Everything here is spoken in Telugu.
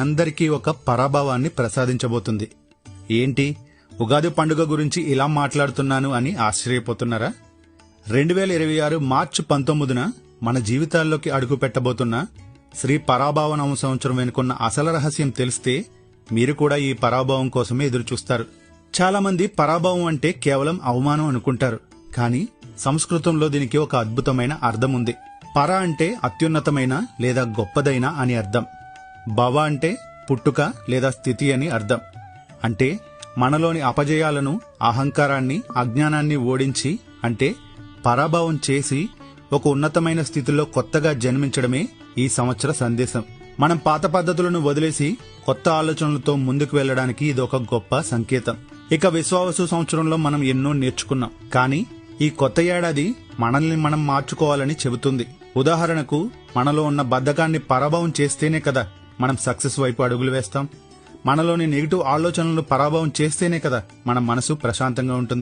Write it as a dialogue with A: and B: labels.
A: అందరికీ ఒక పరాభవాన్ని ప్రసాదించబోతుంది. ఏంటి, ఉగాది పండుగ గురించి ఇలా మాట్లాడుతున్నాను అని ఆశ్చర్యపోతున్నారా? 2026 మార్చి 19న మన జీవితాల్లోకి అడుగు పెట్టబోతున్న శ్రీ పరాభవ నవ సంవత్సరం వెనుకున్న అసలు రహస్యం తెలిస్తే మీరు కూడా ఈ పరాభవం కోసమే ఎదురుచూస్తారు. చాలా మంది పరాభవం అంటే కేవలం అవమానం అనుకుంటారు. కానీ సంస్కృతంలో దీనికి ఒక అద్భుతమైన అర్థం ఉంది. పర అంటే అత్యున్నతమైన లేదా గొప్పదైన అని అర్థం. భవ అంటే పుట్టుక లేదా స్థితి అని అర్థం. అంటే మనలోని అపజయాలను, అహంకారాన్ని, అజ్ఞానాన్ని ఓడించి, అంటే పరాభవం చేసి ఒక ఉన్నతమైన స్థితిలో కొత్తగా జన్మించడమే ఈ సంవత్సర సందేశం. మనం పాత పద్ధతులను వదిలేసి కొత్త ఆలోచనలతో ముందుకు వెళ్లడానికి ఇదొక గొప్ప సంకేతం. ఇక విశ్వావసు సంవత్సరంలో మనం ఎన్నో నేర్చుకున్నాం. కానీ ఈ కొత్త ఏడాది మనల్ని మనం మార్చుకోవాలని చెబుతుంది. ఉదాహరణకు, మనలో ఉన్న బద్ధకాన్ని పరాభవం చేస్తేనే కదా మనం సక్సెస్ వైపు అడుగులు వేస్తాం. మనలోని నెగిటివ్ ఆలోచనలను పరాభవం చేస్తేనే కదా మన మనసు ప్రశాంతంగా ఉంటుంది.